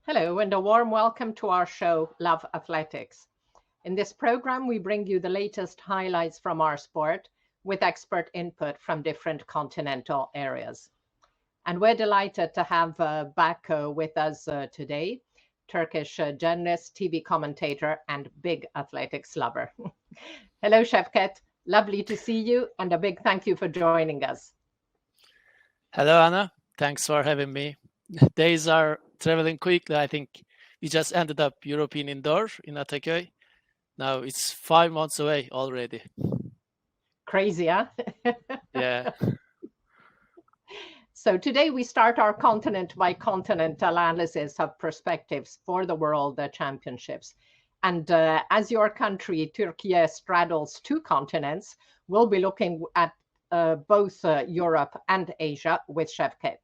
Hello, and a warm welcome to our show, Love Athletics. In this program, we bring you the latest highlights from our sport with expert input from different continental areas. And we're delighted to have back with us today Turkish journalist, TV commentator, and big athletics lover. Hello, Şevket. Lovely to see you, and a big thank you for joining us. Hello, Anna. Thanks for having me. Days are traveling quickly. I think we just ended up European Indoor in Ataköy. Now it's 5 months away already. Crazy, huh? Yeah. So today we start our continent by continent analysis of perspectives for the World Championships. And as your country, Turkey, straddles two continents, we'll be looking at both Europe and Asia with Şevket.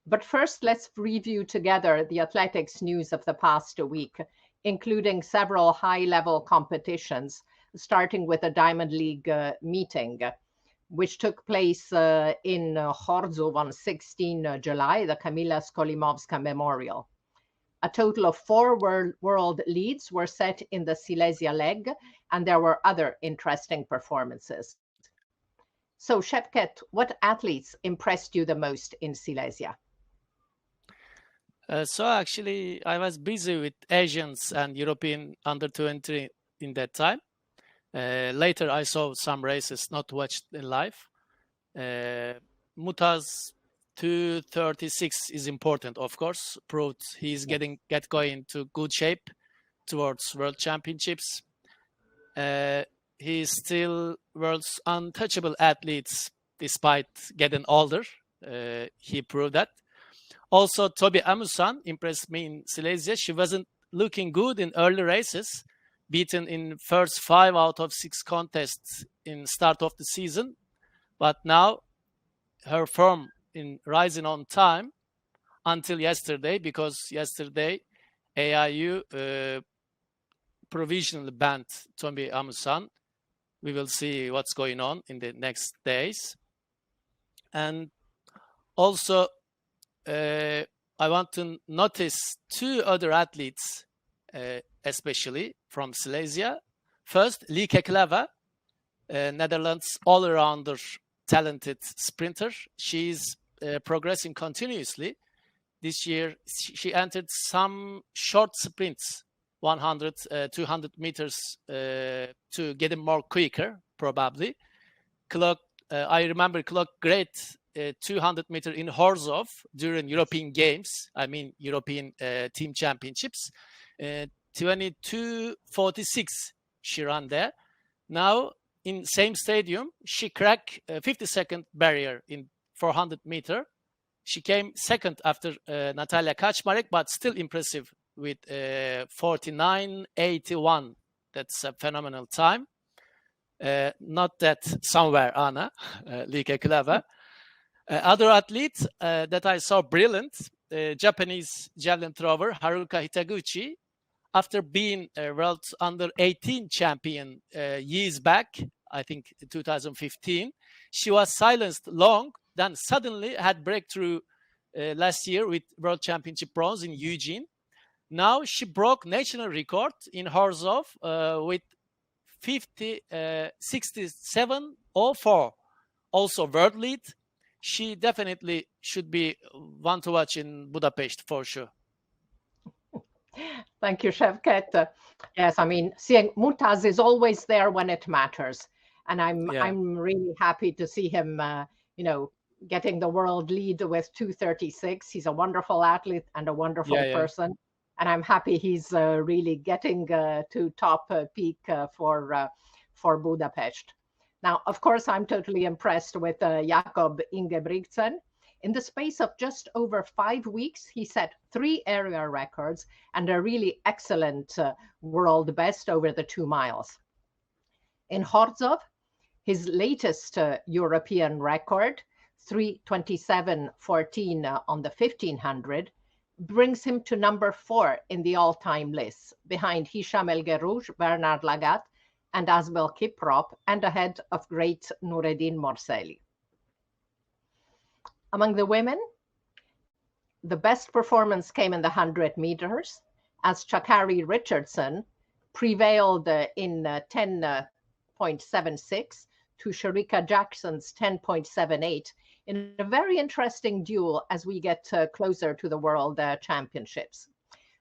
But first, let's review together the athletics news of the past week, including several high-level competitions, starting with a Diamond League meeting, which took place in Chorzów on 16 July, the Kamila Skolimowska Memorial. A total of 4 world leads were set in the Silesia leg, and there were other interesting performances. So, Şevket, what athletes impressed you the most in Silesia? So actually, I was busy with Asians and European under-20 in that time. Later, I saw some races, not watched in live. Mutaz 236 is important, of course. Proved he's get going to good shape towards World Championships. He's still world's untouchable athletes despite getting older. He proved that. Also, Tobi Amusan impressed me in Silesia. She wasn't looking good in early races, beaten in first 5 out of 6 contests in start of the season. But now her form in rising on time until yesterday, because yesterday AIU provisionally banned Tobi Amusan. We will see what's going on in the next days. And also, I want to notice 2 other athletes, especially from Silesia. First, Lieke Klava, Netherlands all-rounder, talented sprinter. She's progressing continuously. This year, she entered some short sprints, 100, 200 meters, to get more quicker, probably. I remember clocked great 200 meter in Chorzów during European Games, European Team Championships. 22:46 she ran there. Now, in same stadium, she cracked a 50-second barrier in 400 meter. She came second after Natalia Kaczmarek, but still impressive with 49:81. That's a phenomenal time. Not that somewhere, Anna, Lieke Klava. Other athletes that I saw brilliant, Japanese javelin thrower Haruka Hitaguchi, after being a world under-18 champion years back, I think 2015, she was silenced long, then suddenly had breakthrough last year with World Championship bronze in Eugene. Now she broke national record in Chorzów with 67:04, also world lead. She definitely should be one to watch in Budapest for sure. Thank you, Şevket. Yes, seeing Mutaz is always there when it matters, and I'm really happy to see him, getting the world lead with 2:36. He's a wonderful athlete and a wonderful person, and I'm happy he's really getting to top peak for Budapest. Now, of course, I'm totally impressed with Jakob Ingebrigtsen. In the space of just over 5 weeks, he set 3 area records and a really excellent world best over the 2 miles. In Chorzów, his latest European record, 3:27:14 on the 1500, brings him to number 4 in the all-time list, behind Hisham El Gerouj, Bernard Lagat, and Asbel Kiprop, and ahead of great Noureddin Morseli. Among the women, the best performance came in the 100 meters, as Chakari Richardson prevailed in 10.76 to Sharika Jackson's 10.78 in a very interesting duel as we get closer to the World Championships.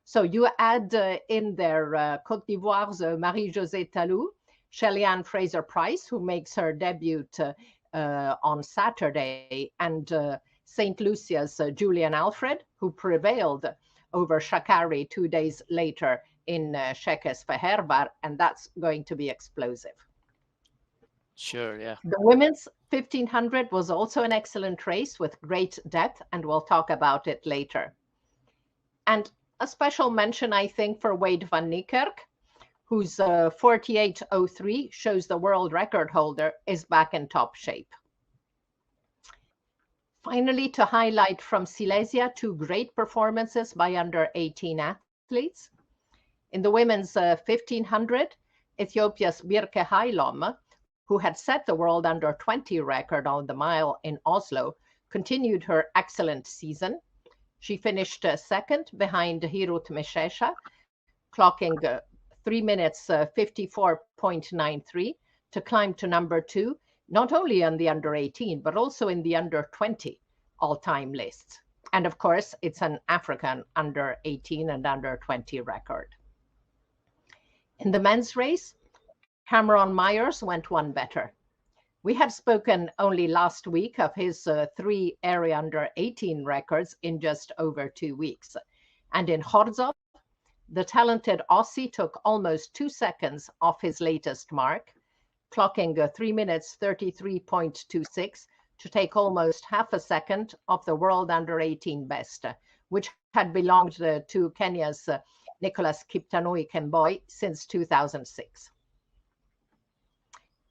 So you add in there Côte d'Ivoire's Marie-Josée Talou, Shelly-Ann Fraser-Price, who makes her debut on Saturday, and St. Lucia's Julian Alfred, who prevailed over Sha'Carri 2 days later in Shekes Fehervar, and that's going to be explosive. Sure, yeah. The women's 1500 was also an excellent race with great depth, and we'll talk about it later. And a special mention, I think, for Wade van Niekerk, whose 48.03 shows the world record holder is back in top shape. Finally, to highlight from Silesia, 2 great performances by under 18 athletes. In the women's 1500, Ethiopia's Birke Hailom, who had set the world under 20 record on the mile in Oslo, continued her excellent season. She finished second behind Hirut Meshesha, clocking 3 minutes 54.93 to climb to number 2, not only on the under 18, but also in the under 20 all-time lists. And of course, it's an African under 18 and under 20 record. In the men's race, Cameron Myers went one better. We had spoken only last week of his 3 area under 18 records in just over 2 weeks. And in Horzov, the talented Aussie took almost 2 seconds off his latest mark, clocking 3 minutes 33.26 to take almost half a second off the world under 18 best, which had belonged to Kenya's Nicholas Kiptanui Kemboi since 2006.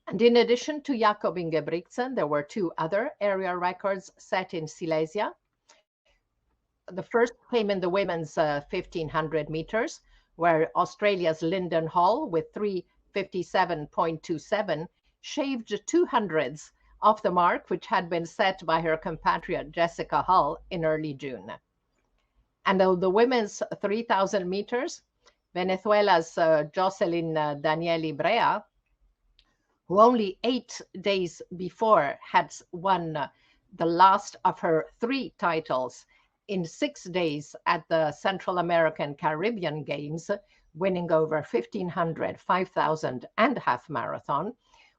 And in addition to Jakob Ingebrigtsen, there were 2 other area records set in Silesia. The first came in the women's 1500 meters, where Australia's Lyndon Hall with 3:57.27 shaved 2 hundredths off the mark, which had been set by her compatriot Jessica Hull in early June. And the women's 3000 meters, Venezuela's Jocelyn Danieli Brea, who only 8 days before had won the last of her 3 titles in 6 days at the Central American Caribbean Games, winning over 1500, 5000 and half marathon.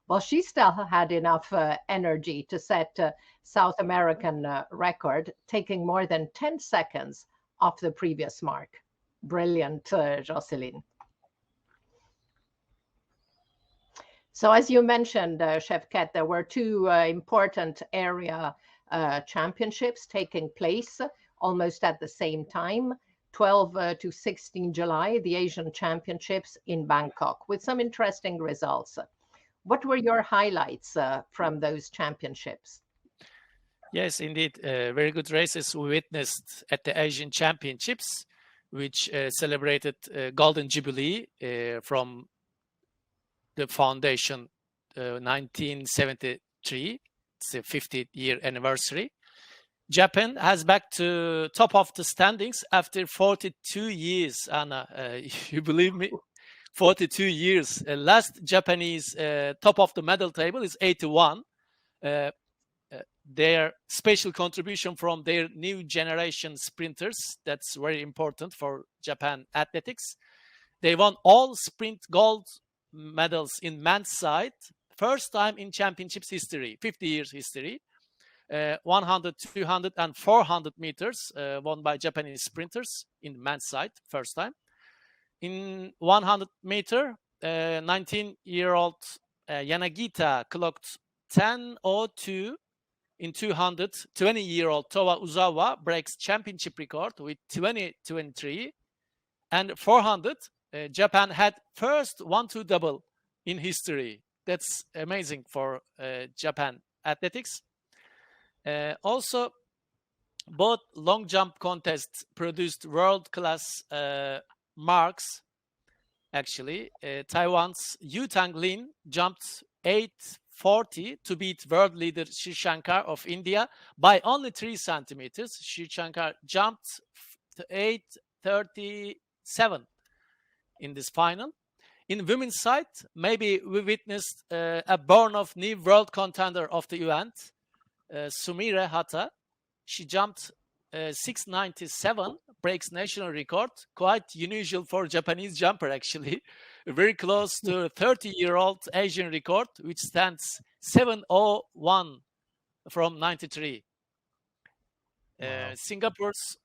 Well, she still had enough energy to set South American record, taking more than 10 seconds off the previous mark. Brilliant, Jocelyn. So as you mentioned, Şevket, there were 2 important area championships taking place almost at the same time, 12 to 16 July, the Asian Championships in Bangkok, with some interesting results. What were your highlights from those championships? Yes, indeed. Very good races we witnessed at the Asian Championships, which celebrated Golden Jubilee from the foundation 1973. It's the 50th year anniversary. Japan has back to top of the standings after 42 years, Anna. You believe me? 42 years. Last Japanese top of the medal table is 81. Their special contribution from their new generation sprinters, that's very important for Japan athletics. They won all sprint gold medals in men's side, first time in championships history, 50 years history. 100, 200 and 400 meters won by Japanese sprinters in men's side, first time. In 100 meter, 19-year-old Yanagita clocked 10:02. In 200, 20-year-old Towa Uzawa breaks championship record with 20:23. And 400, Japan had first 1-2 double in history. That's amazing for Japan athletics. Also, both long jump contests produced world-class marks. Actually, Taiwan's Yu Tang Lin jumped 8:40 to beat world leader Shiv Shankar of India by only 3 centimeters. Shiv Shankar jumped to 8:37 in this final. In women's side, maybe we witnessed a born of new world contender of the event, Sumire Hatta. She jumped 6:97, breaks national record, quite unusual for Japanese jumper actually, very close to 30-year-old Asian record, which stands 7:01 from 93. Wow. Singapore's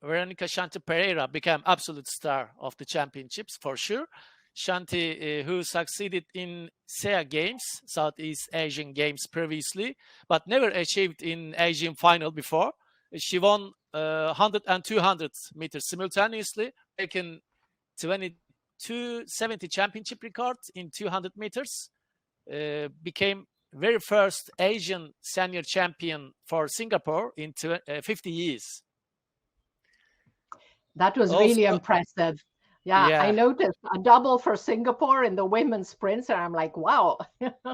Veronica Shanti Pereira became absolute star of the championships for sure. Shanti, who succeeded in SEA Games, Southeast Asian Games previously, but never achieved in Asian final before. She won 100 and 200 meters simultaneously, taken 22:70 championship record in 200 meters, became very first Asian senior champion for Singapore in 50 years. That was Also, really impressive. Yeah, I yeah, noticed a double for Singapore in the women's sprints, and I'm like, wow.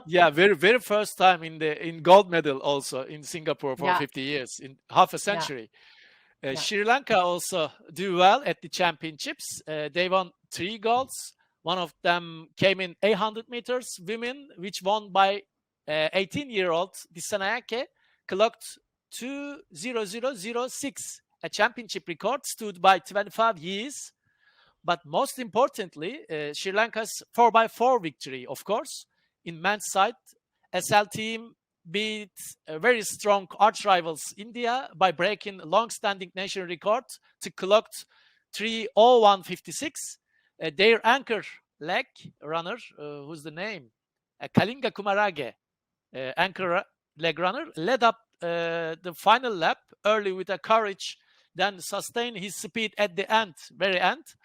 yeah, very first time in gold medal also in Singapore for Yeah, 50 years, in half a yeah, century. yeah. Sri Lanka also do well at the championships. They won 3 golds. One of them came in 800 meters women, which won by 18-year-old Disanayake, clocked 2:00:06, a championship record stood by 25 years. But most importantly, Sri Lanka's 4x4 victory, of course. In men's side, SL team beat very strong arch rivals India by breaking long-standing national record to clock 3:01:56. Their anchor leg runner, who's the name? Kalinga Kumarage, anchor leg runner, led up the final lap early with a courage, then sustained his speed at the end, very end.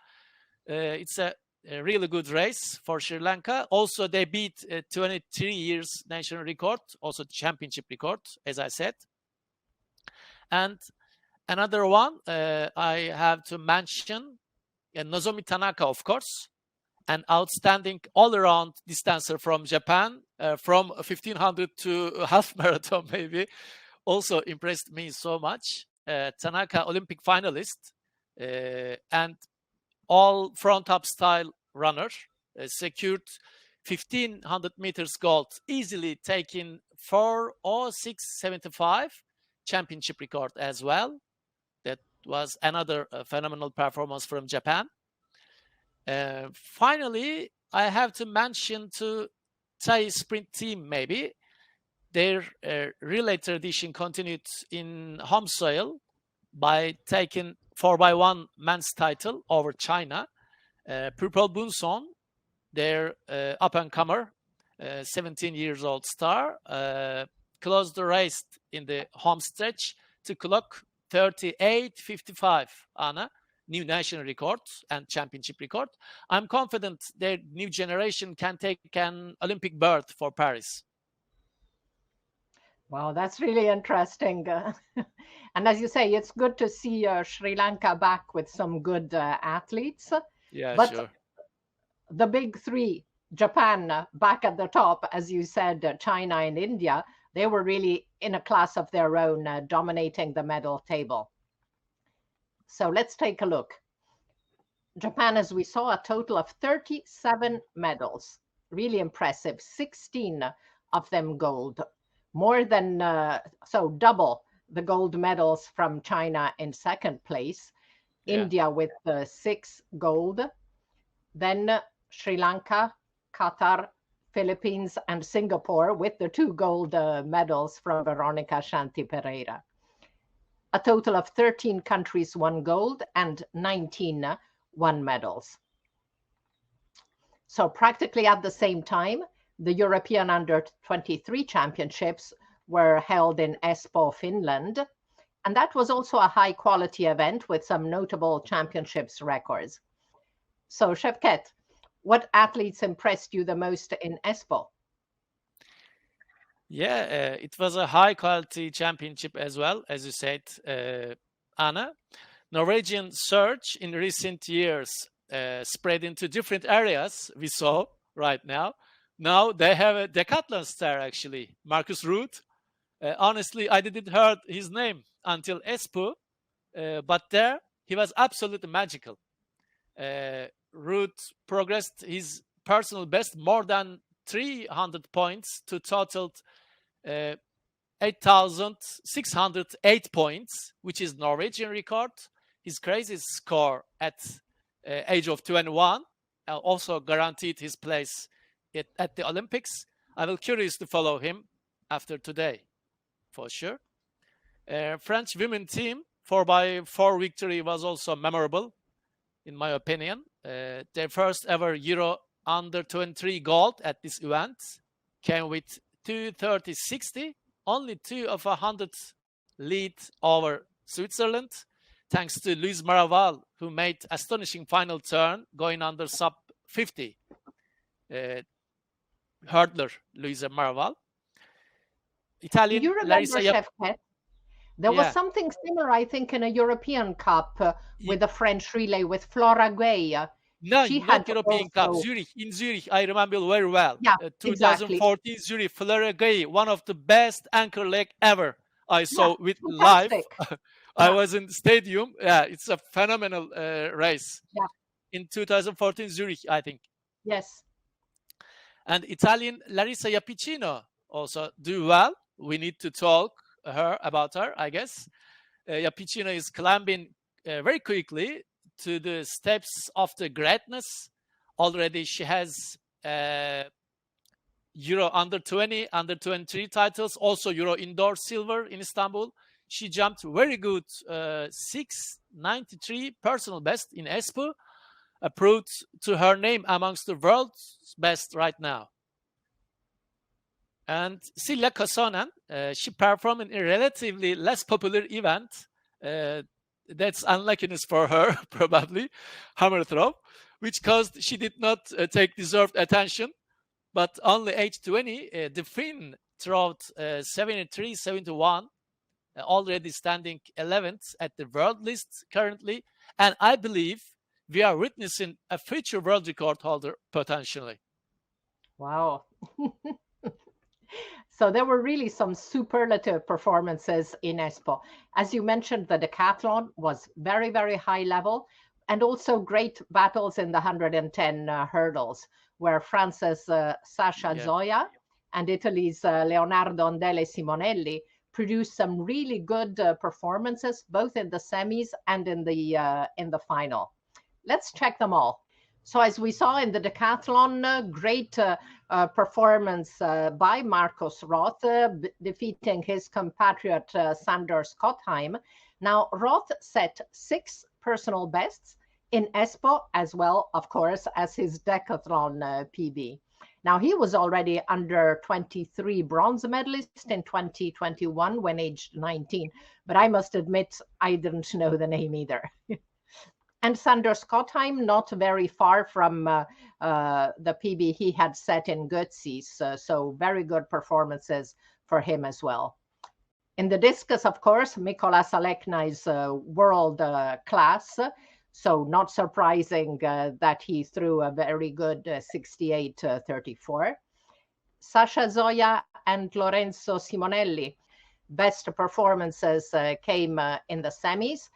It's a really good race for Sri Lanka. Also, they beat 23 years national record, also championship record, as I said. And another one I have to mention, Nozomi Tanaka, of course, an outstanding all-around distancer from Japan, from 1500 to half marathon maybe, also impressed me so much. Tanaka, Olympic finalist, and all front-up style runner, secured 1500 meters gold, easily taking 4:06:75 championship record as well. That was another phenomenal performance from Japan. Finally, I have to mention to Thai sprint team maybe. Their relay tradition continued in home soil by taking 4x1 men's title over China. Purple Bunson, their up-and-comer, 17 years old star, closed the race in the home stretch to clock 38:55, Anna, new national record and championship record. I'm confident their new generation can take an Olympic berth for Paris. Wow, that's really interesting. And as you say, it's good to see Sri Lanka back with some good athletes. Yeah, But sure. the big three, Japan back at the top, as you said, China and India, they were really in a class of their own, dominating the medal table. So let's take a look. Japan, as we saw, a total of 37 medals. Really impressive. 16 of them gold. More than, so double the gold medals from China in second place. Yeah. India with 6 gold. Then Sri Lanka, Qatar, Philippines, and Singapore with the 2 gold medals from Veronica Shanti Pereira. A total of 13 countries won gold and 19 won medals. So practically at the same time, the European Under-23 Championships were held in Espoo, Finland. And that was also a high-quality event with some notable championships records. So, Şevket, what athletes impressed you the most in Espoo? Yeah, it was a high-quality championship as well, as you said, Anna. Norwegian surge in recent years spread into different areas we saw right now. Now they have a decathlon star, actually, Marcus Ruud. Honestly, I didn't heard his name until Espoo, but there he was absolutely magical. Ruud progressed his personal best more than 300 points to total 8,608 points, which is Norwegian record. His craziest score at age of 21 also guaranteed his place at the Olympics. I will curious to follow him after today, for sure. French women team 4x4 victory was also memorable, in my opinion. Their first ever Euro under 23 gold at this event came with 2:30.60, only 2 of 100 lead over Switzerland, thanks to Louise Maraval, who made astonishing final turn going under sub 50. Hurdler Louise Maraval. Italian You remember, Larissa Şevket, there was something similar, I think, in a European Cup with the French relay with Flora Gay. No, She not had European Cup. also- Zurich, in Zurich, I remember very well. Yeah, 2014 Zurich, Flora Gay, one of the best anchor leg ever I saw with fantastic. live. I was in the stadium. Yeah, it's a phenomenal race. Yeah. In 2014 Zurich, I think. Yes. And Italian Larissa Iapicino also do well. We need to talk about her, I guess. Iapicino is climbing very quickly to the steps of the greatness. Already she has Euro under 20, under 23 titles, also Euro indoor silver in Istanbul. She jumped very good 6:93 personal best in Espoo, approved to her name amongst the world's best right now. And Silja Kosonen, she performed in a relatively less popular event. That's unluckiness for her, probably, hammer throw, which caused she did not take deserved attention. But only age 20, the Finn throwed 73-71, already standing 11th at the world list currently. And I believe we are witnessing a future world record holder potentially. Wow. So there were really some superlative performances in Espoo. As you mentioned, the decathlon was very, very high level, and also great battles in the 110 hurdles, where France's Sasha Zoya and Italy's Leonardo Andele Simonelli produced some really good performances, both in the semis and in the final. Let's check them all. So as we saw in the decathlon, great performance by Marcus Roth, defeating his compatriot Sander Schottheim. Now, Roth set 6 personal bests in Espoo, as well, of course, as his decathlon PB. Now, he was already under 23 bronze medalist in 2021 when aged 19, but I must admit, I didn't know the name either. And Sander Schottheim, not very far from the PB he had set in Götzis, so very good performances for him as well. In the discus, of course, Mikola Salekna is world class, so not surprising that he threw a very good 68-34. Sasha Zoya and Lorenzo Simonelli, best performances came in the semis.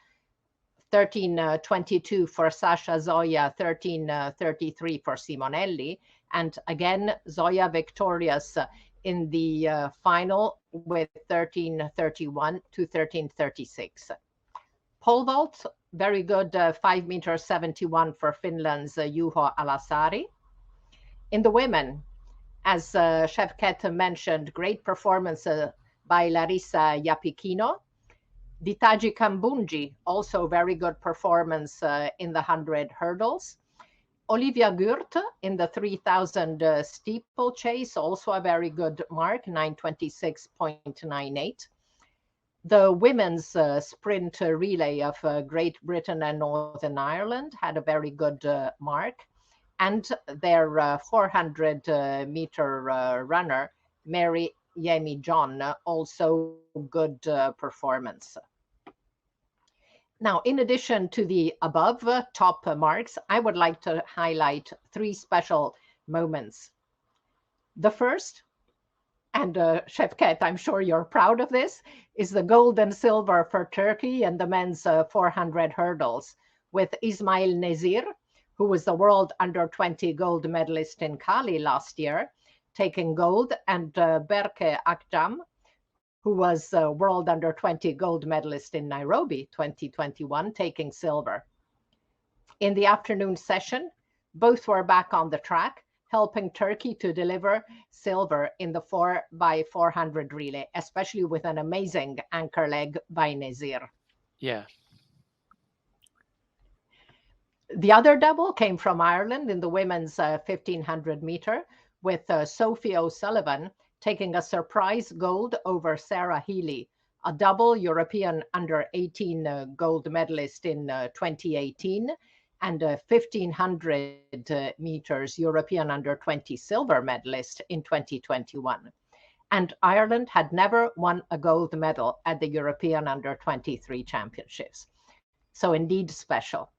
13:22 for Sasha Zoya, 13:33 for Simonelli. And again, Zoya victorious in the final with 13:31 to 13:36. Pole vault, very good 5m71 for Finland's Juho Alasari. In the women, as Şevket mentioned, great performance by Larissa Iapicino. Ditaji Kambunji, also very good performance in the 100 hurdles. Olivia Gurt in the 3000 steeplechase, also a very good mark, 9:26.98. The women's sprint relay of Great Britain and Northern Ireland had a very good mark. And their 400-meter runner, Mary Yemi John, also good performance. Now, in addition to the above top marks, I would like to highlight 3 special moments. The first, and Şevket, I'm sure you're proud of this, is the gold and silver for Turkey in the men's 400 hurdles with Ismail Nezir, who was the world under-20 gold medalist in Cali last year, taking gold, and Berke Akçam, who was world under-20 gold medalist in Nairobi 2021, taking silver. In the afternoon session, both were back on the track, helping Turkey to deliver silver in the 4x400 relay, especially with an amazing anchor leg by Nezir. Yeah. The other double came from Ireland in the women's 1500 meter, with Sophie O'Sullivan taking a surprise gold over Sarah Healy, a double European under-18 gold medalist in 2018, and a 1500 meters European under-20 silver medalist in 2021. And Ireland had never won a gold medal at the European under-23 championships. So indeed special.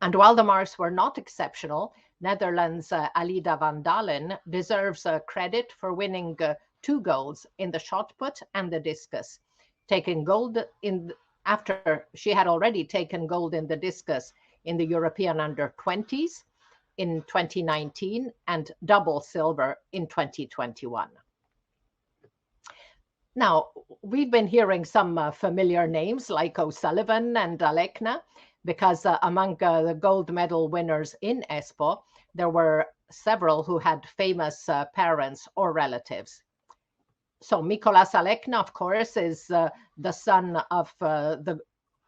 And while the marks were not exceptional, Netherlands' Alida van Dalen deserves credit for winning 2 golds in the shot put and the discus, taking gold after she had already taken gold in the discus in the European under-20s in 2019 and double silver in 2021. Now, we've been hearing some familiar names like O'Sullivan and Alekna, because among the gold medal winners in Espoo, there were several who had famous parents or relatives. So Mikolas Alekna, of course, is the son of the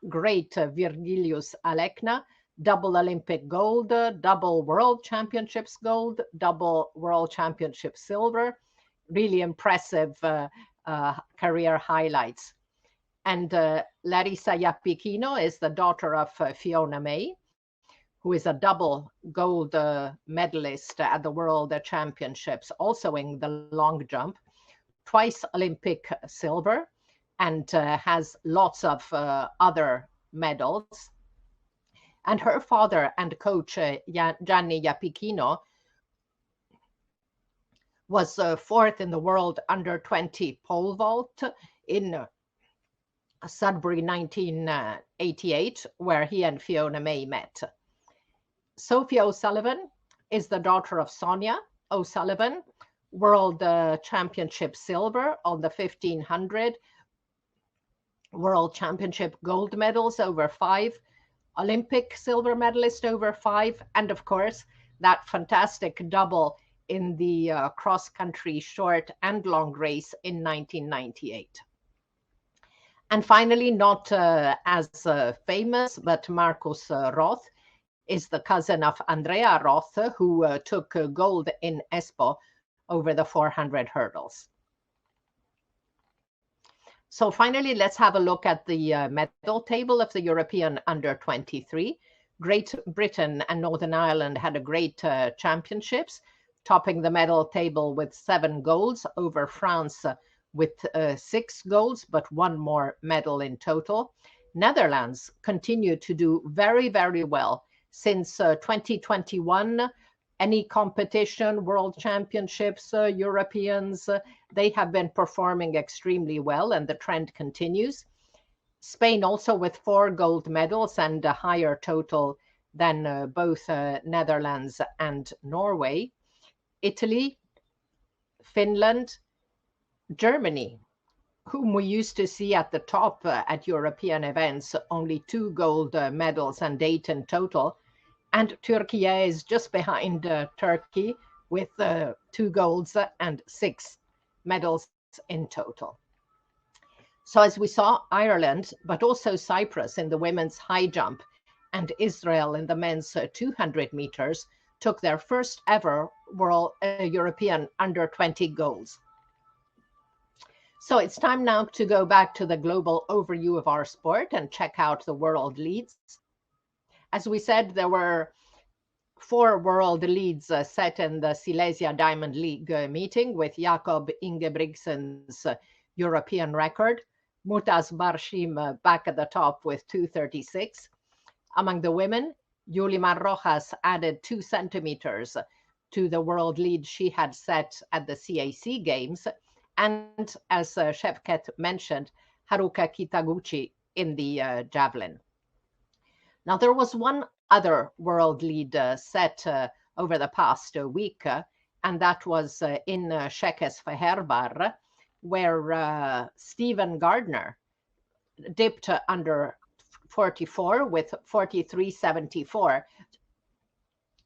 great Virgilius Alekna, double Olympic gold, double World Championships gold, double World Championship silver. Really impressive career highlights. And Larissa Iapichino is the daughter of Fiona May, who is a double gold medalist at the World Championships, also in the long jump, twice Olympic silver, and has lots of other medals. And her father and coach, Gianni Iapichino, was 4th in the world under-20 pole vault in Sudbury 1988, where he and Fiona May met. Sophie O'Sullivan is the daughter of Sonia O'Sullivan, World Championship silver on the 1500, World Championship gold medals over 5, Olympic silver medalist over 5, and of course, that fantastic double in the cross-country short and long race in 1998. And finally, not as famous, but Markus Roth is the cousin of Andrea Roth, who took gold in Espoo over the 400 hurdles. So finally, let's have a look at the medal table of the European under-23. Great Britain and Northern Ireland had a great championships, topping the medal table with 7 golds over France with 6 golds, but 1 more medal in total. Netherlands continued to do very, very well. Since 2021, any competition, World Championships, Europeans, they have been performing extremely well, and the trend continues. Spain also with 4 gold medals and a higher total than both Netherlands and Norway. Italy, Finland, Germany, whom we used to see at the top at European events, only 2 gold medals and 8 in total. And Turkey is just behind Turkey with 2 golds and 6 medals in total. So as we saw, Ireland, but also Cyprus in the women's high jump and Israel in the men's 200 meters took their first ever World European under-20 golds. So it's time now to go back to the global overview of our sport and check out the world leads. As we said, there were 4 world leads set in the Silesia Diamond League meeting, with Jakob Ingebrigtsen's European record, Mutaz Barshim back at the top with 2:36. Among the women, Yulimar Rojas added 2 centimeters to the world lead she had set at the CAC Games, and as Şevket mentioned, Haruka Kitaguchi in the javelin. Now, there was one other world lead set over the past week, and that was in Székesfehérvár, where Stephen Gardner dipped under 44 with 43.74.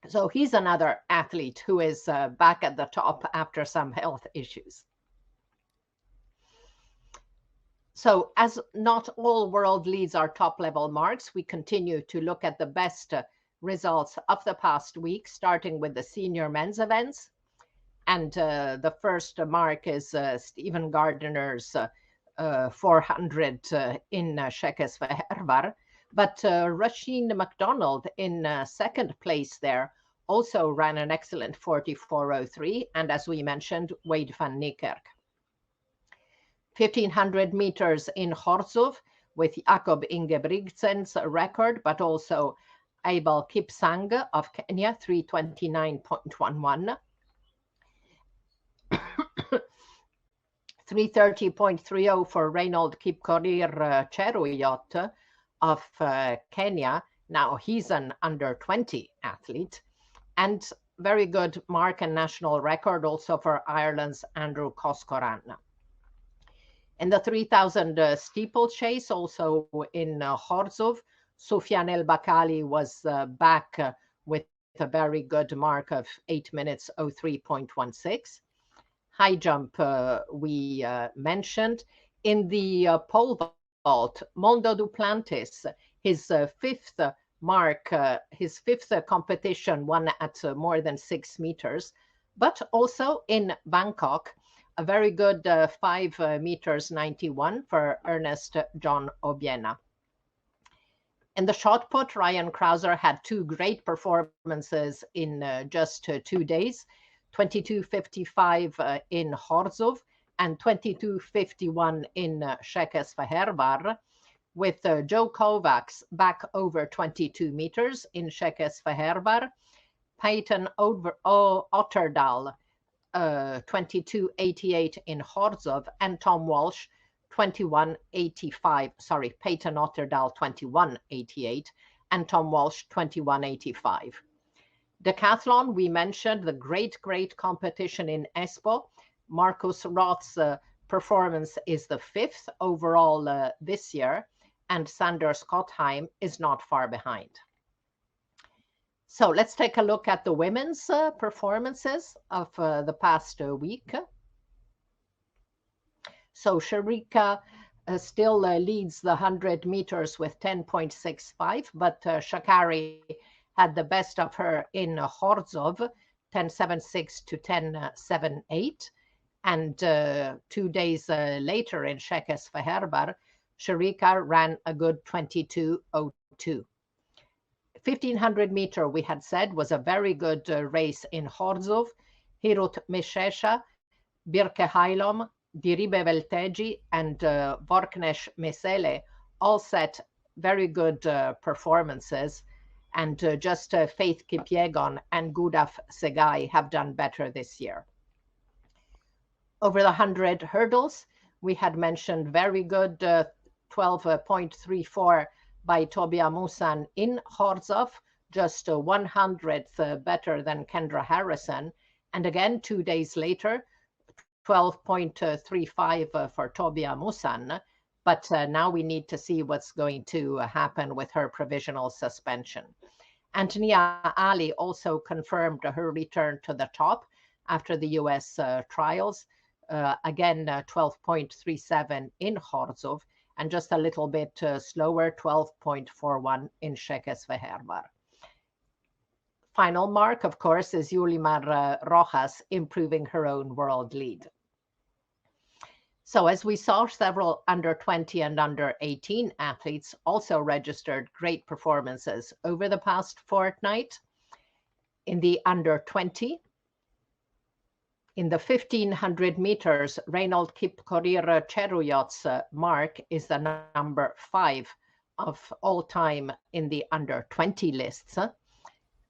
So he's another athlete who is back at the top after some health issues. So as not all world leads are top level marks, we continue to look at the best results of the past week, starting with the senior men's events. And the first mark is Stephen Gardner's 400 in Székesfehérvár. But Rasheen McDonald in second place there also ran an excellent 44.03. And as we mentioned, Wade van Niekerk. 1500 meters in Horzów with Jakob Ingebrigtsen's record, but also Abel Kipsang of Kenya, 329.11. 330.30 for Reynold Kipkorir Cheruiyot of Kenya. Now he's an under 20 athlete, and very good mark and national record also for Ireland's Andrew Koskoran. In the 3000 steeplechase, also in Horzów, Soufiane El Bakali was back with a very good mark of 8 minutes 03.16. High jump we mentioned. In the pole vault, Mondo Duplantis, his fifth mark, his fifth competition, won at more than 6 meters, but also in Bangkok, a very good 5 meters 91 for Ernest John Obiena. In the shot put, Ryan Krauser had 2 great performances in just 2 days, 22.55 in Horzów and 22.51 in Székesfehérvár, with Joe Kovacs back over 22 meters in Székesfehérvár, Peyton Otterdal 22.88 in Horzów, and Tom Walsh 21.85. Sorry, Peyton Otterdal 21.88 and Tom Walsh 21.85. Decathlon, we mentioned the great competition in Espoo. Marcus Roth's performance is the 5th overall this year, and Sander Skottheim is not far behind. So let's take a look at the women's performances of the past week. So Sharika still leads the 100 meters with 10.65, but Shakari had the best of her in Horzów, 10.76 to 10.78. And 2 days later in Székesfehérvár, Sharika ran a good 22.02. 1500 meter, we had said, was a very good race in Horzów. Hirut Mishesha, Birke Hailom, Diribe Velteji, and Vorknesh Mesele all set very good performances. And just Faith Kipyegon and Gudaf Segai have done better this year. Over the 100 hurdles, we had mentioned very good 12.34 by Tobia Musan in Horzów, just 100th better than Kendra Harrison. And again, 2 days later, 12.35 for Tobia Musan. But now we need to see what's going to happen with her provisional suspension. Antonia Ali also confirmed her return to the top after the US trials. Again, 12.37 in Horzów, and just a little bit slower, 12.41 in Székesfehérvár. Final mark, of course, is Yulimar Rojas improving her own world lead. So as we saw, several under 20 and under 18 athletes also registered great performances over the past fortnight. In the under 20, in the 1500 meters, Reynold Kipkorir Cheruiyot's mark is the number 5 of all time in the under 20 lists.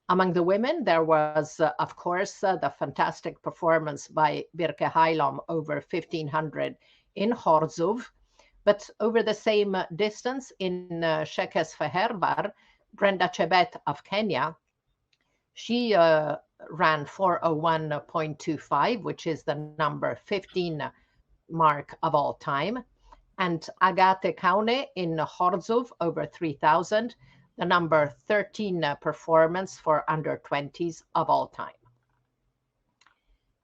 Among the women, there was, of course, the fantastic performance by Birke Hailom over 1500 in Horzów. But over the same distance in Shekes Fehervar, Brenda Chebet of Kenya, she ran 4:01.25, which is the number 15 mark of all time. And Agate Kaune in Horzów over 3000, the number 13 performance for under 20s of all time.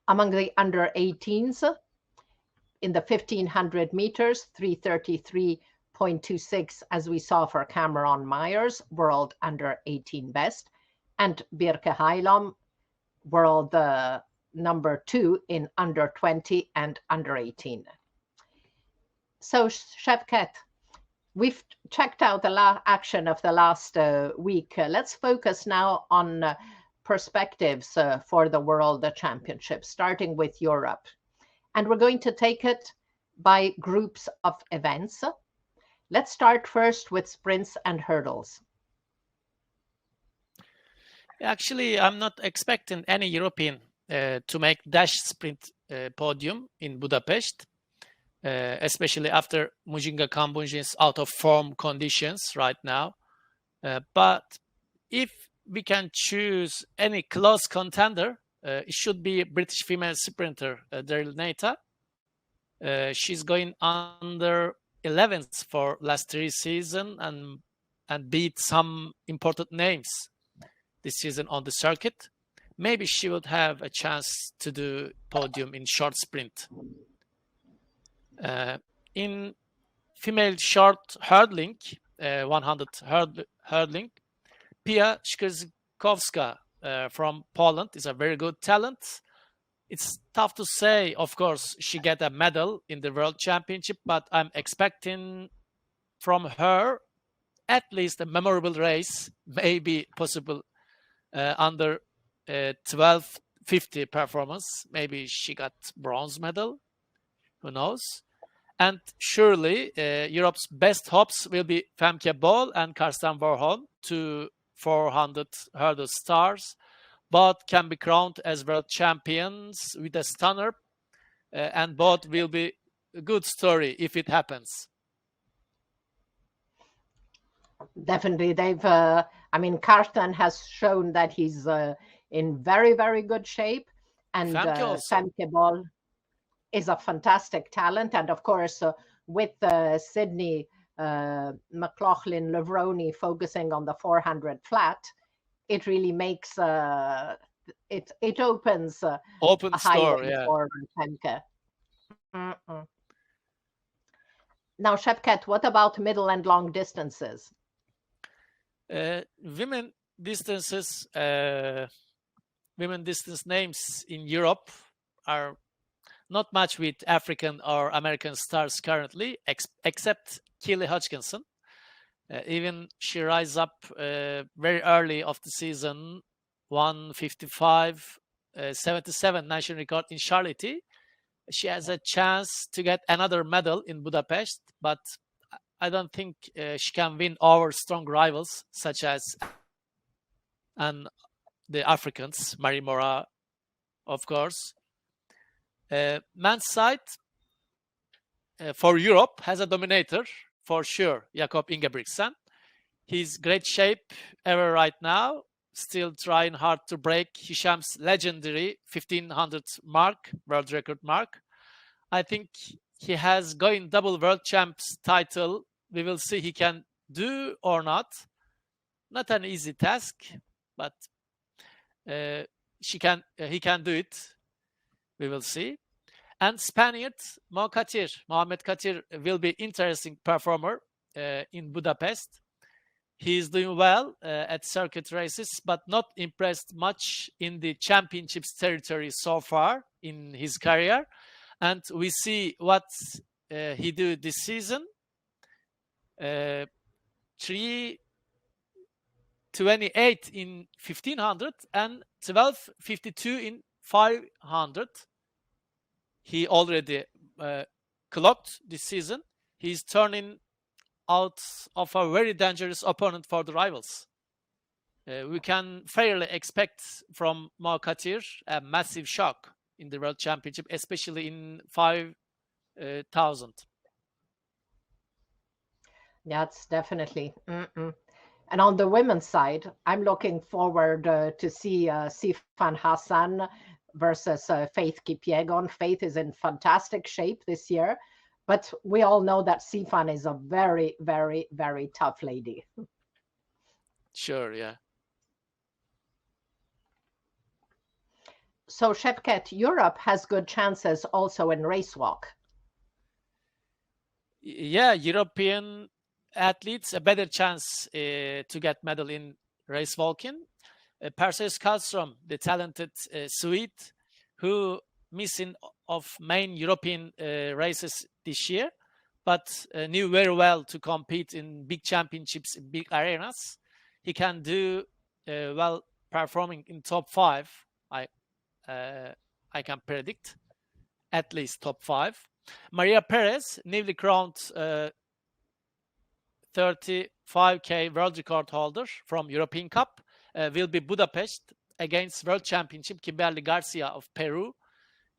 Among the under 18s, in the 1500 meters, 3:33.26, as we saw for Cameron Myers, world under 18 best, and Birke Hailom, world number 2 in under 20 and under 18. So, Şevket, we've checked out the action of the last week. Let's focus now on perspectives for the World Championship, starting with Europe. And we're going to take it by groups of events. Let's start first with sprints and hurdles. Actually, I'm not expecting any European to make dash sprint podium in Budapest, especially after Mujinga Kambunji's out of form conditions right now. But if we can choose any close contender, it should be British female sprinter Daryl Neita. She's going under 11th for last 3 seasons and beat some important names this season on the circuit. Maybe she would have a chance to do podium in short sprint. In female short hurdling, 100 hurdling, Pia Szkrzykowska from Poland is a very good talent. It's tough to say, of course, she get a medal in the World Championship, but I'm expecting from her at least a memorable race, maybe possible under 12:50 performance. Maybe she got bronze medal, who knows? And surely Europe's best hopes will be Femke Bol and Karsten Warholm, 2 400 hurdle stars. Both can be crowned as world champions with a stunner, and both will be a good story if it happens. Definitely. Karsten has shown that he's in very, very good shape. And Femke Bol is a fantastic talent. And of course, with Sydney McLaughlin-Levrone focusing on the 400 flat, it really makes it opens open a high store, yeah. For Femke. Now, Şevket, what about middle and long distances? Women distance names in Europe are not much with African or American stars currently, except Keely Hodgkinson. Even she rise up very early of the season, 1:55.77 national record in Charlotte. She has a chance to get another medal in Budapest, but I don't think she can win over strong rivals such as and the Africans, Marie Mora, of course. Men's side for Europe has a dominator for sure, Jakob Ingebrigtsen. He's great shape ever right now, still trying hard to break Hisham's legendary 1500 mark, world record mark. I think he has going double world champs title. We will see he can do or not. Not an easy task, but he can do it. We will see. And Spaniard Mohamed Katir will be interesting performer in Budapest. He is doing well at circuit races, but not impressed much in the championships territory so far in his career. And we see what he do this season. 3:28 in 1500 and 12:52 in 500. He already clocked this season. He's turning out of a very dangerous opponent for the rivals. we can fairly expect from Mo Katir a massive shock in the World Championship, especially in 5,000. That's definitely. And on the women's side, I'm looking forward to see Sifan Hassan versus Faith Kipyegon. Faith is in fantastic shape this year, but we all know that Sifan is a very, very, very tough lady. Sure, yeah. So, Şevket, Europe has good chances also in race walk. Yeah, European athletes a better chance to get medal in race walking. Perseus Karlström, the talented Swede, who missing of main European races this year, but knew very well to compete in big championships, in big arenas. He can do well performing in top 5. I can predict at least top 5. Maria Perez, newly crowned 35K world record holder from European Cup, will be Budapest against World Championship Kimberly Garcia of Peru.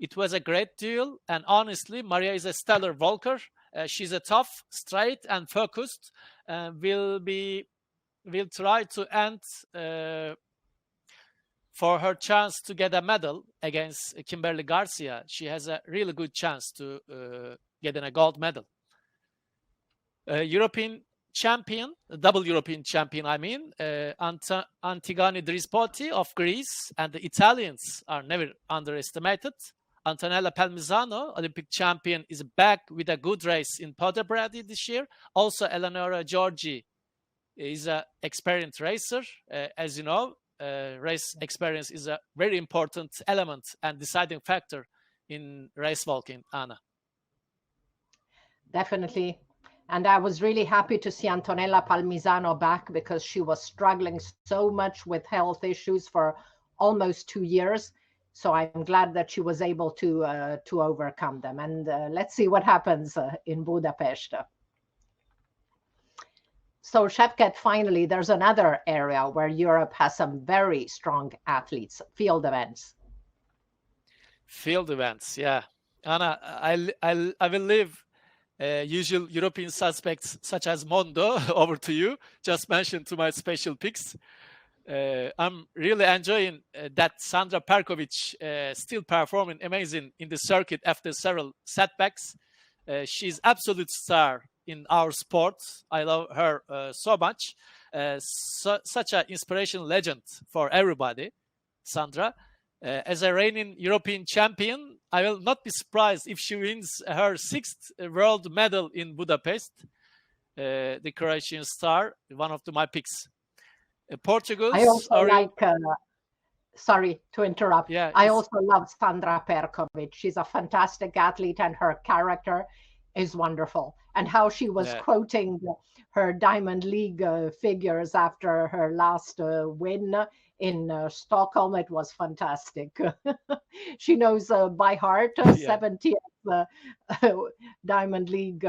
It was a great duel, and honestly, Maria is a stellar walker. She's a tough, straight, and focused. Will try to end for her chance to get a medal against Kimberly Garcia. She has a really good chance to get a gold medal. European champion, double European champion, I mean, Antigone Drispoti of Greece, and the Italians are never underestimated. Antonella Palmisano, Olympic champion, is back with a good race in Podebretti this year. Also, Eleonora Giorgi is an experienced racer. As you know, race experience is a very important element and deciding factor in race walking, Anna. Definitely. And I was really happy to see Antonella Palmisano back because she was struggling so much with health issues for almost 2 years. So I'm glad that she was able to overcome them. And let's see what happens in Budapest. So Şevket, finally, there's another area where Europe has some very strong athletes, field events. Field events, yeah. Anna, I will leave usual European suspects such as Mondo over to you. Just mentioned to my special picks. I'm really enjoying that Sandra Perkovic still performing amazing in the circuit after several setbacks. She's absolute star in our sport. I love her so much. Such an inspirational legend for everybody, Sandra. As a reigning European champion, I will not be surprised if she wins her 6th world medal in Budapest. The Croatian star, one of my picks. Portugal's. I also sorry to interrupt. Yeah, I also love Sandra Perkovic. She's a fantastic athlete and her character is wonderful. And how she was quoting her Diamond League figures after her last win in Stockholm, it was fantastic. She knows by heart 70th Diamond League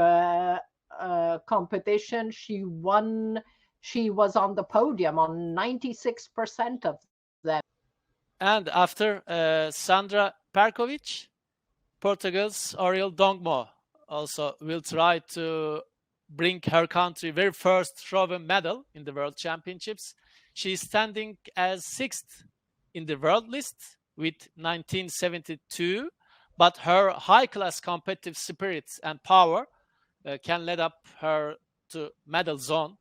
competition. She won. She was on the podium on 96% of them. And after Sandra Perkovic, Portugal's Oriol Dongmo also will try to bring her country very first throw-in medal in the World Championships. She's standing as 6th in the world list with 1972, but her high-class competitive spirit and power can lead up her to medal zone.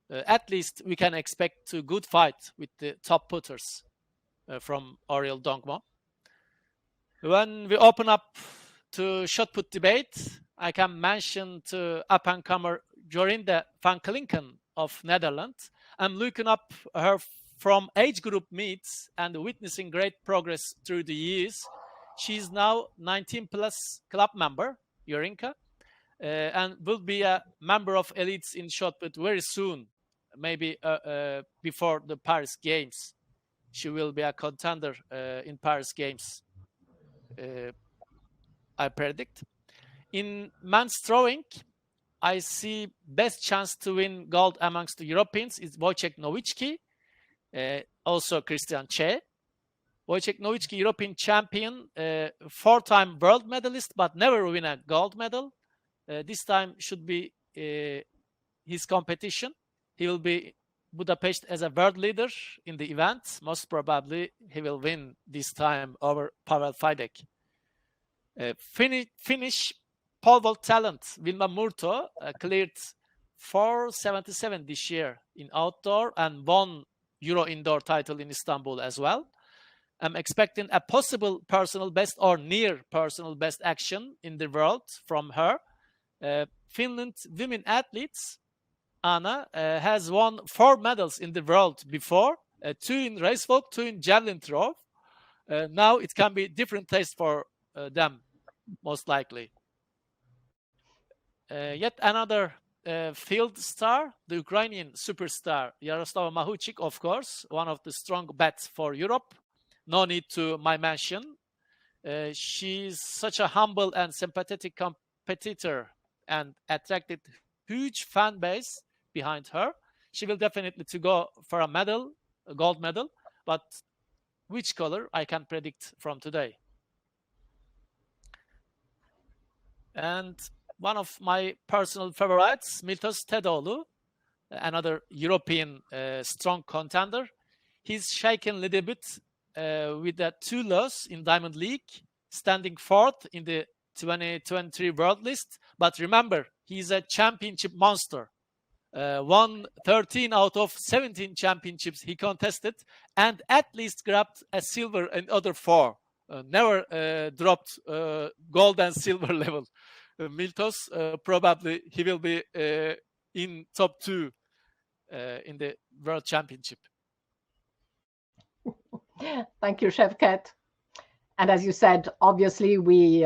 At least we can expect a good fight with the top putters from Oriol Dongmo. When we open up to shot put debate, I can mention to up-and-comer Jorinde van Klinken of Netherlands. I'm looking up her from age group meets and witnessing great progress through the years. She's now 19 plus club member, Jorinka, and will be a member of elites in shot put very soon, maybe before the Paris Games. She will be a contender in Paris Games, I predict. In men's throwing, I see best chance to win gold amongst the Europeans is Wojciech Nowicki. Also Christian Che. Wojciech Nowicki, European champion, 4-time world medalist, but never win a gold medal. This time should be his competition. He will be Budapest as a world leader in the event. Most probably he will win this time over Pavel Fidek. Finnish pole vault talent Vilma Murto cleared 477 this year in outdoor and won Euro indoor title in Istanbul as well. I'm expecting a possible personal best or near personal best action in the world from her. Finland women athletes, Anna, has won 4 medals in the world before, 2 in race walk, 2 in javelin throw. Now it can be different taste for them, most likely. Yet another field star, the Ukrainian superstar, Yaroslava Mahuchik, of course, one of the strong bets for Europe. No need to my mention. She's such a humble and sympathetic competitor and attracted huge fan base behind her. She will definitely to go for a medal, a gold medal, but which color I can predict from today. And one of my personal favorites, Miltos Tedoğlu, another European strong contender. He's shaken a little bit with the 2 losses in Diamond League, standing 4th in the 2023 world list. But remember, he's a championship monster. Won 13 out of 17 championships he contested and at least grabbed a silver in other 4. Never dropped gold and silver level. Miltos, probably he will be in top 2 in the World Championship. Thank you, Şevket. And as you said, obviously we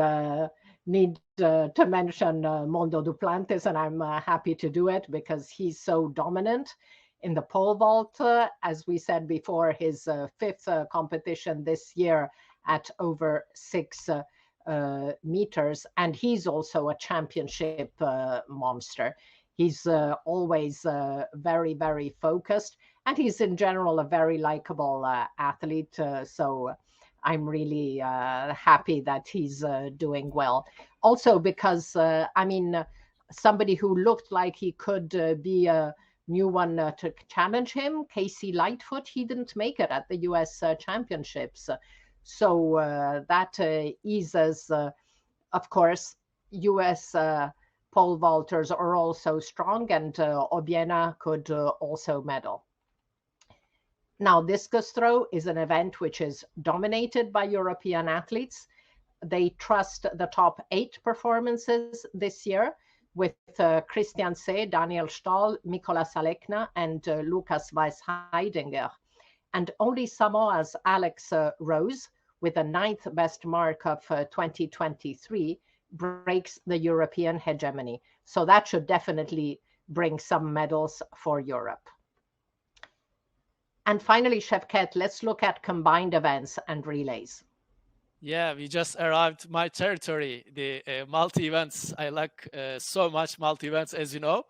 need to mention Mondo Duplantis, and I'm happy to do it because he's so dominant in the pole vault. As we said before, his 5th competition this year at over 6 meters, and he's also a championship monster. He's always very, very focused, and he's in general a very likable athlete. So I'm really happy that he's doing well. Also because, I mean, somebody who looked like he could be a new one to challenge him, Casey Lightfoot, he didn't make it at the US Championships. So that eases, of course, US pole vaulters are also strong, and Obiena could also medal. Now, discus throw is an event which is dominated by European athletes. They trust the top 8 performances this year with Christian See, Daniel Stahl, Mikola Salekna, and Lukas Weiss-Heidinger. And only Samoa's Alex Rose, with a 9th best mark of 2023, breaks the European hegemony. So that should definitely bring some medals for Europe. And finally, Şevket, let's look at combined events and relays. Yeah, we just arrived my territory, the multi-events. I like so much multi-events, as you know.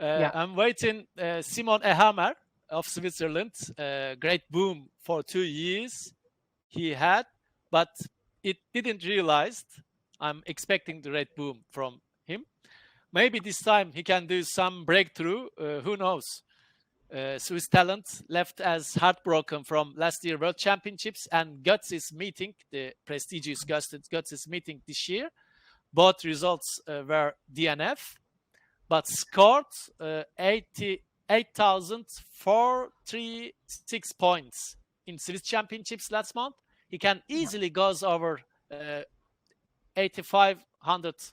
I'm waiting Simon Ehamer of Switzerland. Great boom for 2 years he had, but it didn't realize. I'm expecting the great boom from him. Maybe this time he can do some breakthrough. Who knows? Swiss talent left as heartbroken from last year World Championships and Götz's meeting, the prestigious Götz's meeting this year. Both results were DNF, but scored 88,436 points in Swiss Championships last month. He can easily goes over 8,500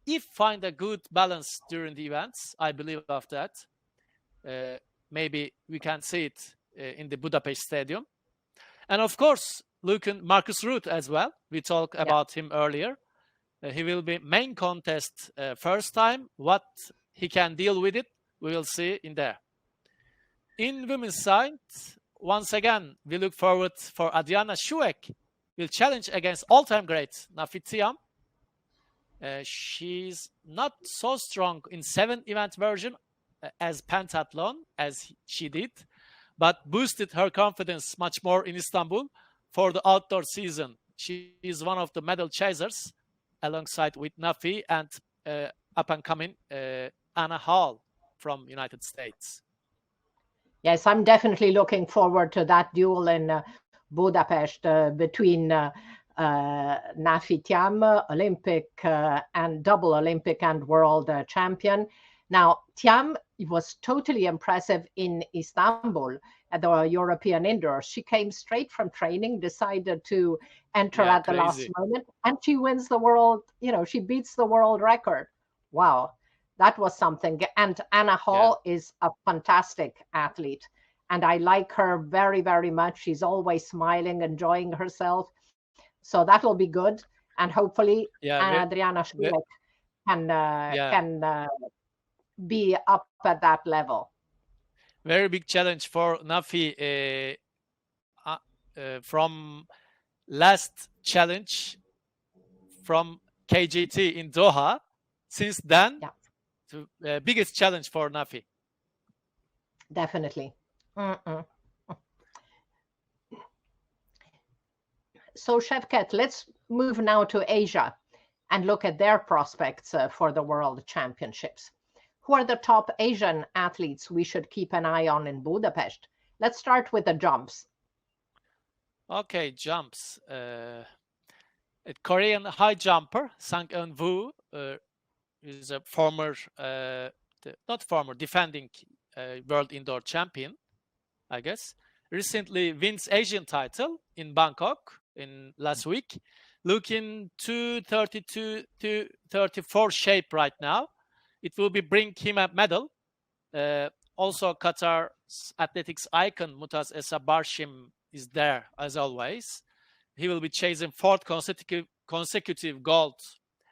if find a good balance during the events. I believe of that. Maybe we can see it in the Budapest Stadium. And of course, Marcus Ruth as well. We talked about him earlier. He will be main contest first time. What he can deal with it, we will see in there. In women's side, once again, we look forward for Adriana Schueck. Will challenge against all-time great Nafit Tiam. She's not so strong in 7-event version as pentathlon as she did, but boosted her confidence much more in Istanbul for the outdoor season. She is one of the medal chasers alongside with Nafi and up and coming Anna Hall from United States. Yes, I'm definitely looking forward to that duel in Budapest between Nafi Thiam, Olympic and double Olympic and world champion. Now, Thiam was totally impressive in Istanbul at the European Indoors. She came straight from training, decided to enter at the last moment, and she wins the world, she beats the world record. Wow, that was something. And Anna Hall is a fantastic athlete. And I like her very, very much. She's always smiling, enjoying herself. So that'll be good. And hopefully Adriana Šulek can be up at that level. Very big challenge for Nafi from last challenge from KGT in Doha. Since then, the biggest challenge for Nafi. Definitely. So, Şevket, let's move now to Asia and look at their prospects for the World Championships. Who are the top Asian athletes we should keep an eye on in Budapest? Let's start with the jumps. Okay, jumps. A Korean high jumper, Sang-eun Woo, is a defending world indoor champion, I guess. Recently wins Asian title in Bangkok in last week. Looking 232 to 34 shape right now. It will bring him a medal. Also, Qatar's athletics icon Mutaz Esa Barshim is there as always. He will be chasing fourth consecutive gold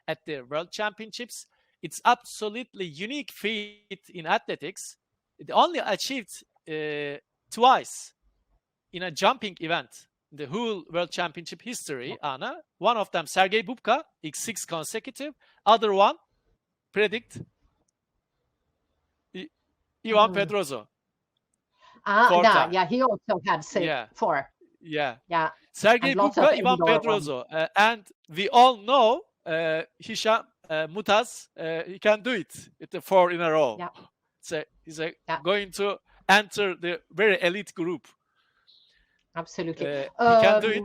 at the World Championships. It's absolutely unique feat in athletics. It only achieved twice in a jumping event in the whole World Championship history, Anna. One of them, Sergei Bubka, X6 consecutive. Other one, predict, Ivan Pedroso. He also had four. Yeah. Sergei Bubka, Ivan Pedroso. And we all know Hisham Mutaz, he can do it with the 4 in a row. Yeah. So he's going to enter the very elite group. Absolutely. He can do it.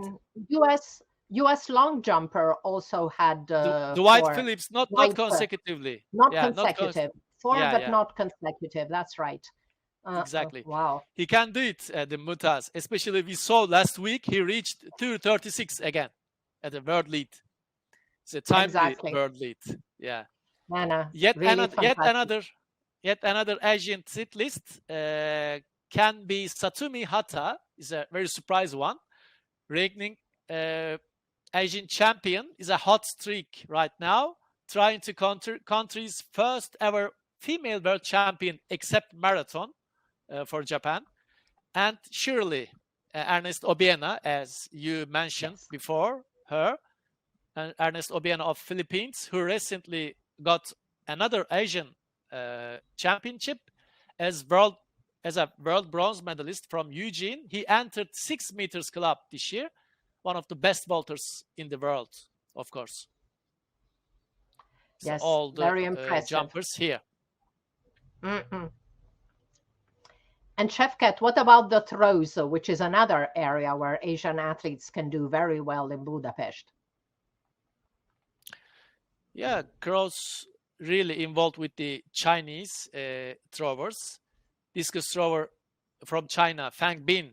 US long jumper also had Dwight Phillips, not consecutively. Not consecutive. Not consecutive. That's right. Exactly. Wow. He can do it, the Mutaz. Especially we saw last week, he reached 2:36 again at the world lead. It's a timely world lead. Yeah. Yet another Asian hit list can be Satumi Hata. Is a very surprise one. Reigning Asian champion is a hot streak right now, trying to counter country's first ever female world champion except marathon for Japan. And surely Ernest Obiena, as you mentioned before her, Ernest Obiena of Philippines, who recently got another Asian championship as a world bronze medalist from Eugene. He entered 6 meters club this year, one of the best vaulters in the world, of course. Yes, so all the very impressive. Jumpers here. And Şevket, what about the throws, which is another area where Asian athletes can do very well in Budapest? Yeah, cross really involved with the Chinese throwers. Discus thrower from China, Fang Bin,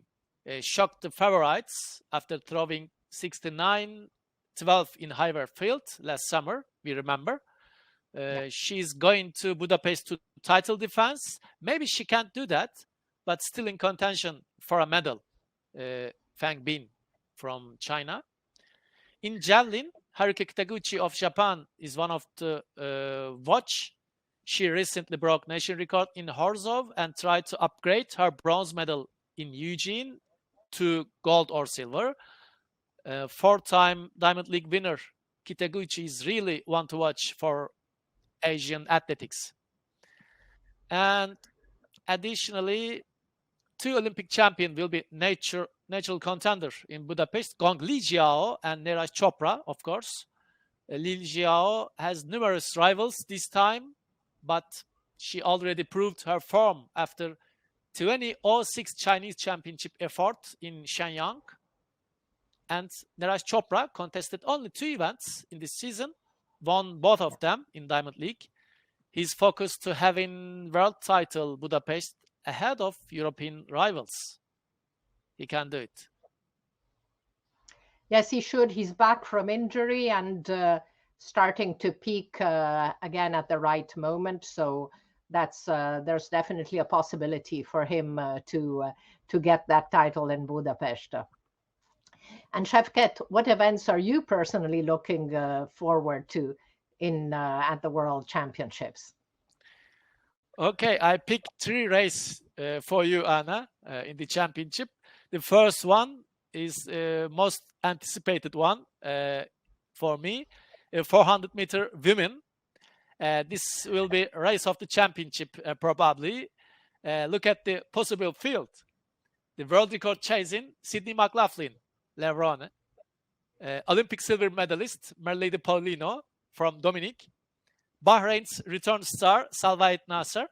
shocked the favorites after throwing 69-12 in Highway Field last summer, we remember. She's going to Budapest to title defense. Maybe she can't do that, but still in contention for a medal. Fang Bin from China. In javelin, Haruki Kitaguchi of Japan is one of the watch. She recently broke national record in Horzov and tried to upgrade her bronze medal in Eugene to gold or silver. 4-time Diamond League winner Kitaguchi is really one to watch for Asian athletics. And additionally, two Olympic champions will be natural contender in Budapest, Gong Li Jiao and Neeraj Chopra, of course. Li Jiao has numerous rivals this time, but she already proved her form after 2006 Chinese championship effort in Shenyang. And Neeraj Chopra contested only 2 events in this season, won both of them in Diamond League. He's focused to having world title Budapest ahead of European rivals. He can do it. Yes, he should. He's back from injury and starting to peak again at the right moment. So that's there's definitely a possibility for him to get that title in Budapest. And Şevket, what events are you personally looking forward to in at the World Championships? Okay, I picked 3 races for you, Anna, in the championship. The first one is most anticipated one for me, 400-meter women. This will be race of the championship probably. Look at the possible field. The world record chasing Sydney McLaughlin, Levrone. Olympic silver medalist Merlady Paulino from Dominic. Bahrain's return star Salvait Nasser.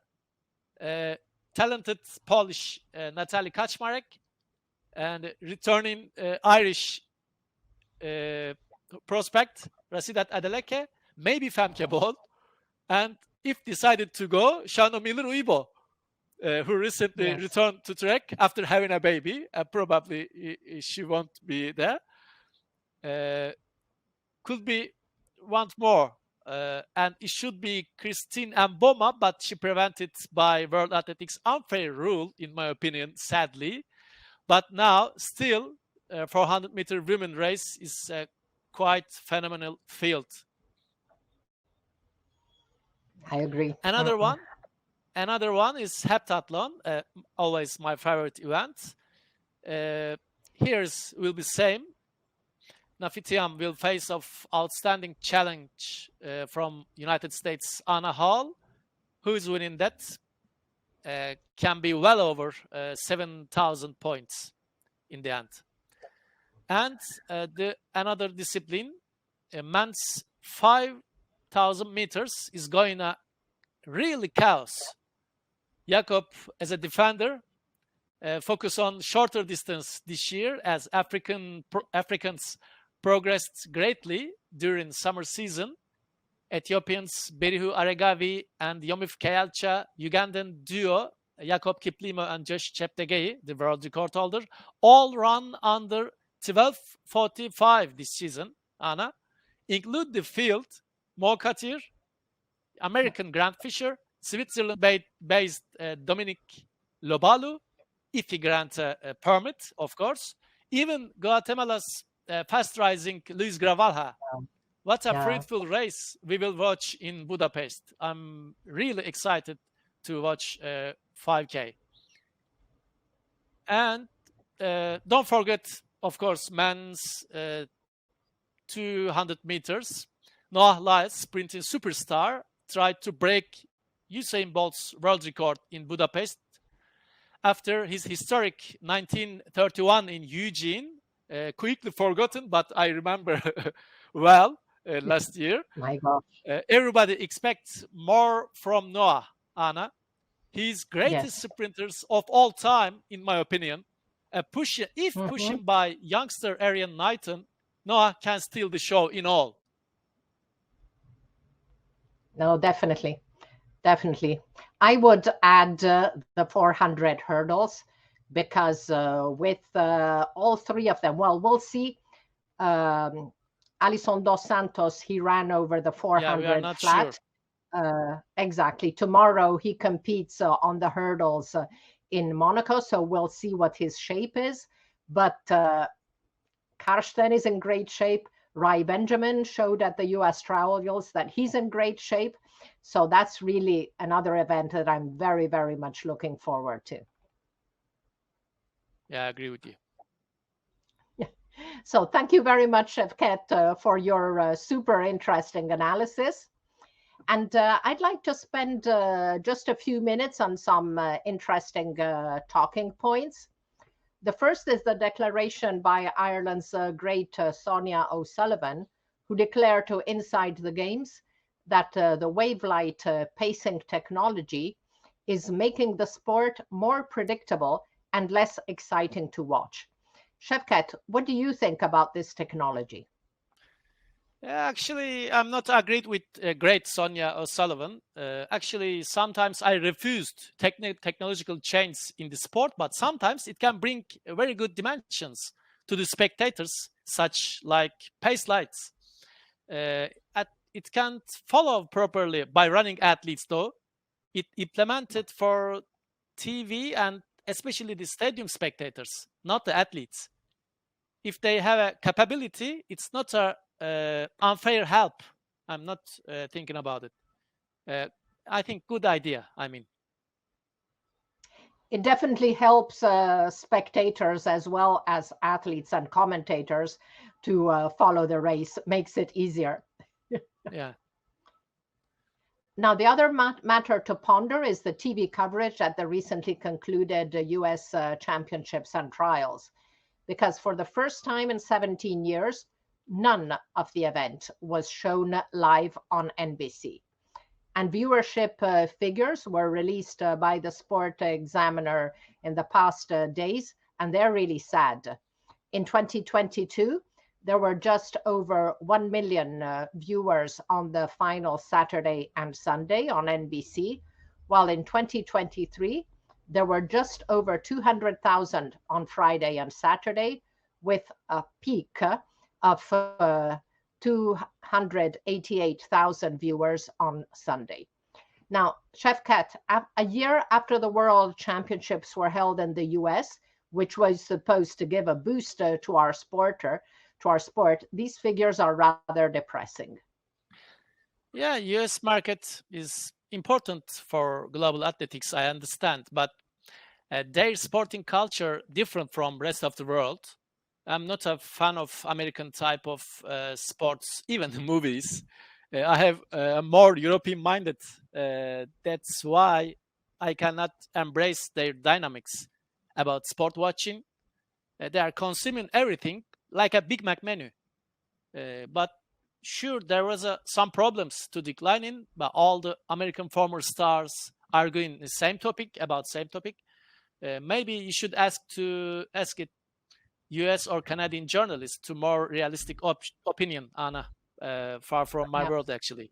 Talented Polish Natalie Kaczmarek. And returning Irish prospect Rasidat Adeleke, maybe Femke Bol, and if decided to go, Shano Miller-Uibo, who recently returned to track after having a baby. Probably she won't be there. Could be once more, and it should be Christine Mboma, but she prevented by World Athletics unfair rule, in my opinion, sadly. But now, still, 400-meter women race is a quite phenomenal field. I agree. Another one is heptathlon, always my favorite event. Here's will be same. Nafitiam will face off outstanding challenge from United States Anna Hall, who is winning that. Can be well over 7,000 points in the end. And another discipline, men's 5,000 meters, is going to really chaos. Jakob, as a defender, focus on shorter distance this year as Africans progressed greatly during summer season. Ethiopians Berihu Aregawi and Yomif Kayalcha, Ugandan duo Jakob Kiplimo and Josh Cheptegei, the world record holder, all run under 12:45 this season. Anna, include the field Mo Katir, American Grant Fisher, Switzerland-based Dominic Lobalu, if he grants a permit, of course. Even Guatemala's fast-rising Luis Gravalha. What a fruitful race we will watch in Budapest. I'm really excited to watch 5K. And don't forget, of course, men's 200 meters. Noah Lyles, sprinting superstar, tried to break Usain Bolt's world record in Budapest after his historic 1931 in Eugene. Quickly forgotten, but I remember well. Last year. My gosh. Everybody expects more from Noah, Anna. He's greatest sprinters of all time, in my opinion. Pushed by youngster Arian Knighton, Noah can steal the show in all. No, definitely. Definitely. I would add the 400 hurdles because with all 3 of them, well, we'll see. Alison Dos Santos, he ran over the 400 flat. Sure. Exactly. Tomorrow he competes on the hurdles in Monaco, so we'll see what his shape is. But Karsten is in great shape. Rai Benjamin showed at the U.S. Trials that he's in great shape. So that's really another event that I'm very, very much looking forward to. Yeah, I agree with you. So thank you very much, Şevket, for your super interesting analysis. And I'd like to spend just a few minutes on some interesting talking points. The first is the declaration by Ireland's great Sonia O'Sullivan, who declared to Inside the Games that the wavelight pacing technology is making the sport more predictable and less exciting to watch. Şevket, what do you think about this technology? Actually, I'm not agreed with great Sonia O'Sullivan. Actually, sometimes I refused technological change in the sport, but sometimes it can bring very good dimensions to the spectators, such like pace lights. It can't follow properly by running athletes, though. It implemented for TV and especially the stadium spectators, not the athletes. If they have a capability, it's not a unfair help. I'm not thinking about it. I think good idea. I mean, it definitely helps spectators as well as athletes and commentators to follow the race. Makes it easier. Yeah. Now, the other matter to ponder is the TV coverage at the recently concluded US championships and trials, because for the first time in 17 years, none of the event was shown live on NBC. And viewership figures were released by the Sport Examiner in the past days, and they're really sad. In 2022, there were just over 1 million viewers on the final Saturday and Sunday on NBC, while in 2023, there were just over 200,000 on Friday and Saturday, with a peak of 288,000 viewers on Sunday. Now, Şevket, a year after the World Championships were held in the US, which was supposed to give a boost to our sport, these figures are rather depressing. Yeah, US market is important for global athletics, I understand, but their sporting culture different from rest of the world. I'm not a fan of American type of sports, even the movies. I have a more European minded. That's why I cannot embrace their dynamics about sport watching. They are consuming everything like a Big Mac menu. But sure, there was some problems to declining, but all the American former stars arguing the same topic about same topic. Maybe you should ask it US or Canadian journalists to more realistic opinion, Anna. Far from my world, actually.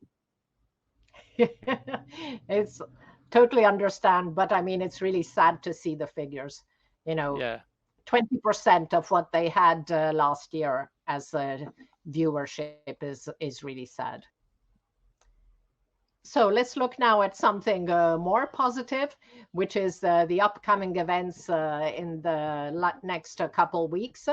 It's totally understand, but I mean, it's really sad to see the figures. You know, Yeah. 20% of what they had last year as viewership is really sad. So let's look now at something more positive, which is the upcoming events in the next couple weeks.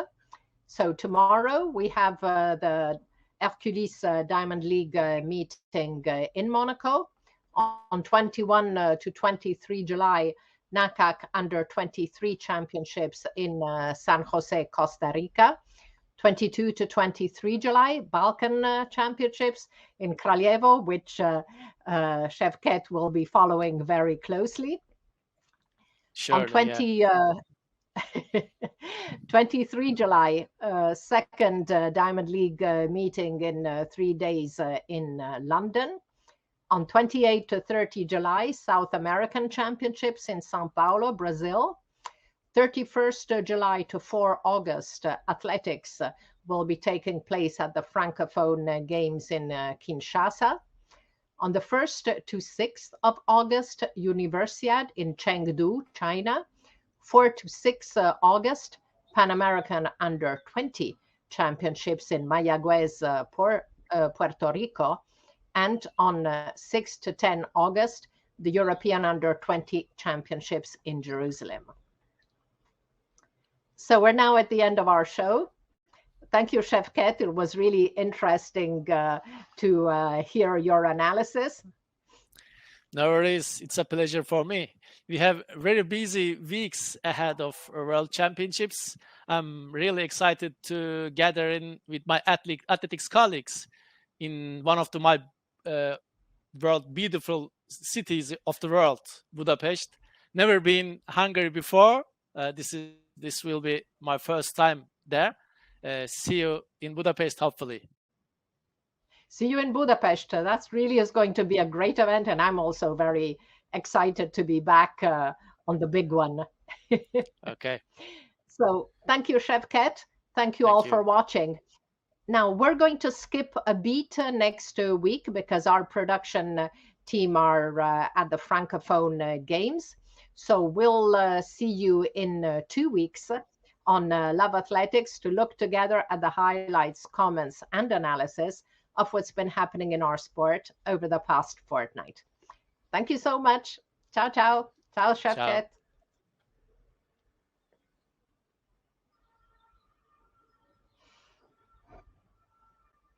So tomorrow we have the Hercules Diamond League meeting in Monaco. On 21 to 23 July, NACAC Under 23 Championships in San Jose, Costa Rica. 22 to 23 July, Balkan Championships in Kraljevo, which Şevket will be following very closely. Sure. On 23 July, second Diamond League meeting in 3 days in London. On 28 to 30 July, South American Championships in São Paulo, Brazil. 31st July to 4 August, athletics will be taking place at the Francophone Games in Kinshasa. On the 1st to 6th of August, Universiade in Chengdu, China. 4 to 6 August, Pan American Under 20 Championships in Mayagüez, Puerto Rico. And on 6 to 10 August, the European Under 20 Championships in Jerusalem. So we're now at the end of our show. Thank you, Şevket. It was really interesting to hear your analysis. No worries. It's a pleasure for me. We have very busy weeks ahead of World Championships. I'm really excited to gather in with my athletics colleagues in one of my world beautiful cities of the world. Budapest. Never been Hungary before. This will be my first time there. See you in Budapest, hopefully. See you in Budapest. That's really is going to be a great event, and I'm also very excited to be back on the big one. Okay. So thank you, Şevket. Thank you all for watching. Now we're going to skip a beat next week because our production team are at the Francophone Games. So we'll see you in 2 weeks on Love Athletics to look together at the highlights, comments, and analysis of what's been happening in our sport over the past fortnight. Thank you so much. Ciao, ciao. Ciao, Şevket.